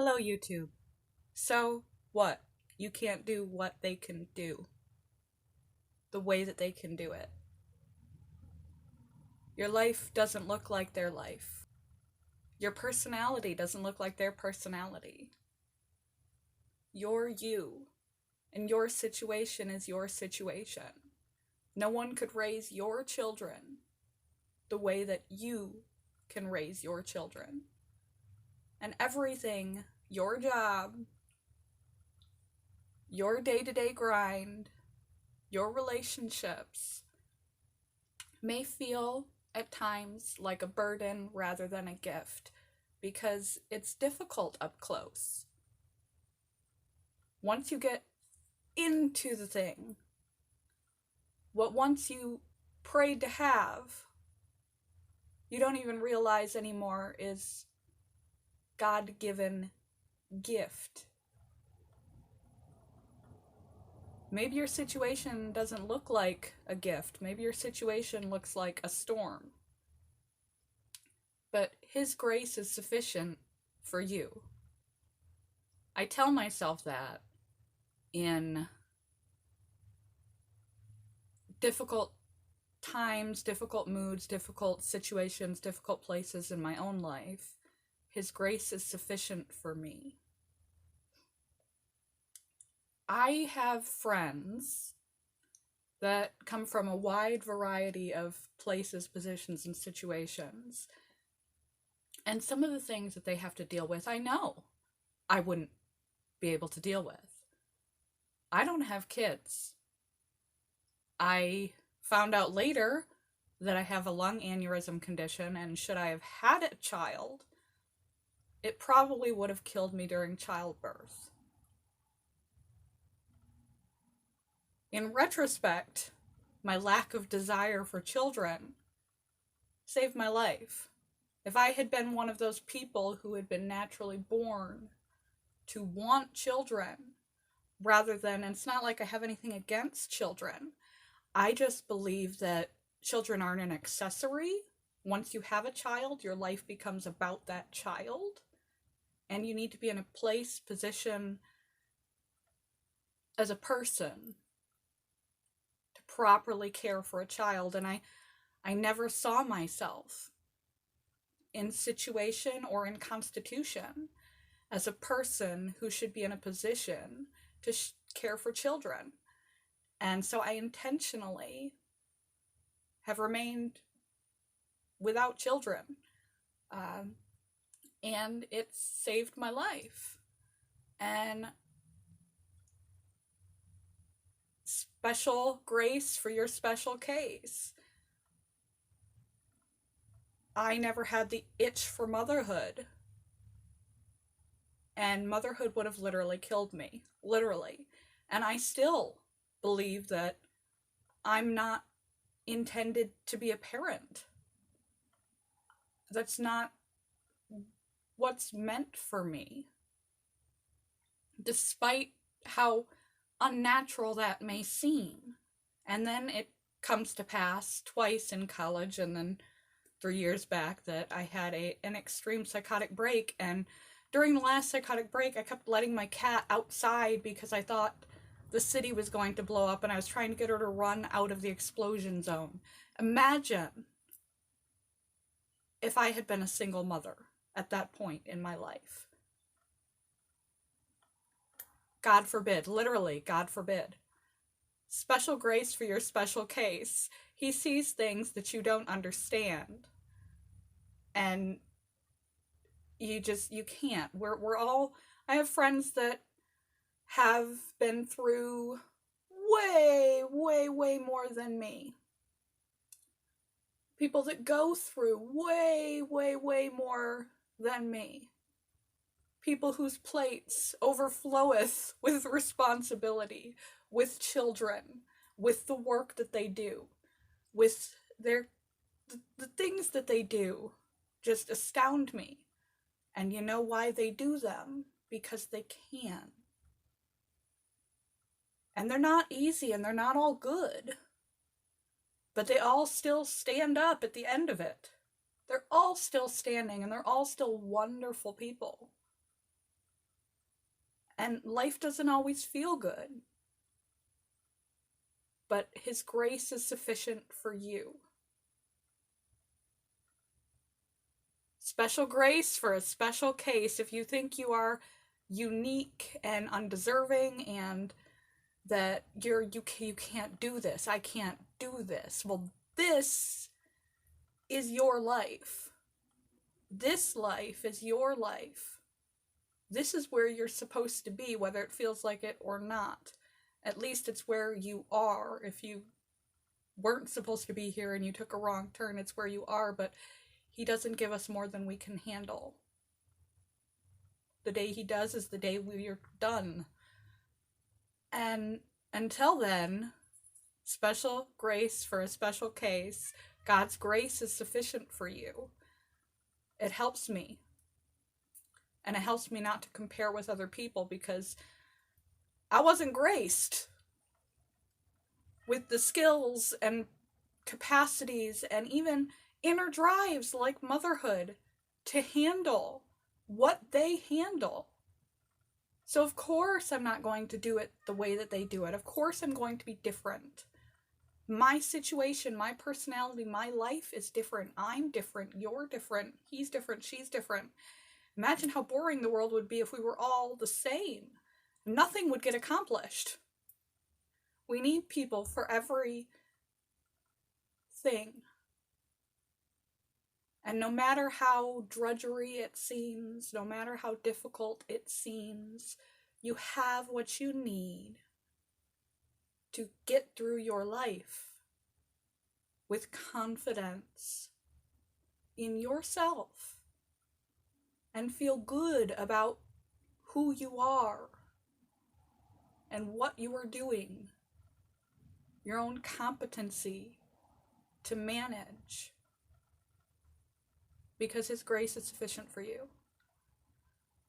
Hello, YouTube. So, what? You can't do what they can do the way that they can do it. Your life doesn't look like their life. Your personality doesn't look like their personality. You're you, and your situation is your situation. No one could raise your children the way that you can raise your children. And everything, your job, your day-to-day grind, your relationships may feel at times like a burden rather than a gift because it's difficult up close. Once you get into the thing, what once you prayed to have, you don't even realize anymore is God-given gift. Maybe your situation doesn't look like a gift. Maybe your situation looks like a storm. But His grace is sufficient for you. I tell myself that in difficult times, difficult moods, difficult situations, difficult places in my own life. His grace is sufficient for me. I have friends that come from a wide variety of places, positions, and situations. And some of the things that they have to deal with, I know I wouldn't be able to deal with. I don't have kids. I found out later that I have a lung aneurysm condition, and should I have had a child, it probably would have killed me during childbirth. In retrospect, my lack of desire for children saved my life. If I had been one of those people who had been naturally born to want children, rather than, and it's not like I have anything against children, I just believe that children aren't an accessory. Once you have a child, your life becomes about that child, and you need to be in a place, position, as a person to properly care for a child. And I never saw myself in situation or in constitution as a person who should be in a position to care for children. And so I intentionally have remained without children. And it's saved my life. And special grace for your special case. I never had the itch for motherhood. And motherhood would have literally killed me. Literally. And I still believe that I'm not intended to be a parent. That's not what's meant for me. Despite how unnatural that may seem. And then it comes to pass twice in college and then 3 years back that I had an extreme psychotic break. And during the last psychotic break, I kept letting my cat outside because I thought the city was going to blow up and I was trying to get her to run out of the explosion zone. Imagine if I had been a single mother at that point in my life. God forbid, literally, God forbid. Special grace for your special case. He sees things that you don't understand. And you can't. We're all, I have friends that have been through way, way, way more than me. People that go through way, way, way more than me. People whose plates overfloweth with responsibility, with children, with the work that they do, with the things that they do just astound me. And you know why they do them? Because they can. And they're not easy and they're not all good. But they all still stand up at the end of it. They're all still standing and they're all still wonderful people. And life doesn't always feel good. But His grace is sufficient for you. Special grace for a special case. If you think you are unique and undeserving and that you can't do this, I can't do this. Well, this is your life. This life is your life. This is where you're supposed to be, whether it feels like it or not. At least it's where you are. If you weren't supposed to be here and you took a wrong turn, it's where you are, but He doesn't give us more than we can handle. The day He does is the day we're done. And until then, special grace for a special case. God's grace is sufficient for you. It helps me. And it helps me not to compare with other people, because I wasn't graced with the skills and capacities and even inner drives like motherhood to handle what they handle. So of course I'm not going to do it the way that they do it. Of course I'm going to be different. My situation, my personality, my life is different. I'm different. You're different. He's different. She's different. Imagine how boring the world would be if we were all the same. Nothing would get accomplished. We need people for every thing. And no matter how drudgery it seems, no matter how difficult it seems, you have what you need to get through your life with confidence in yourself and feel good about who you are and what you are doing, your own competency to manage, because His grace is sufficient for you.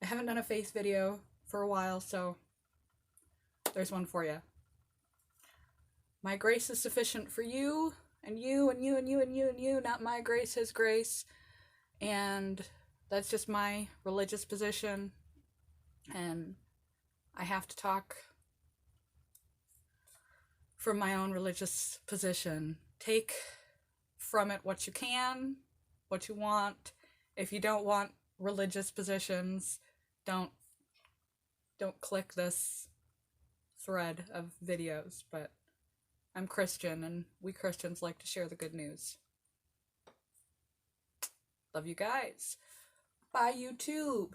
I haven't done a faith video for a while, so there's one for you. My grace is sufficient for you, and you, and you, and you, and you, and you, not my grace, His grace. And that's just my religious position, and I have to talk from my own religious position. Take from it what you can, what you want. If you don't want religious positions, don't click this thread of videos. But I'm Christian, and we Christians like to share the good news. Love you guys. Bye, YouTube.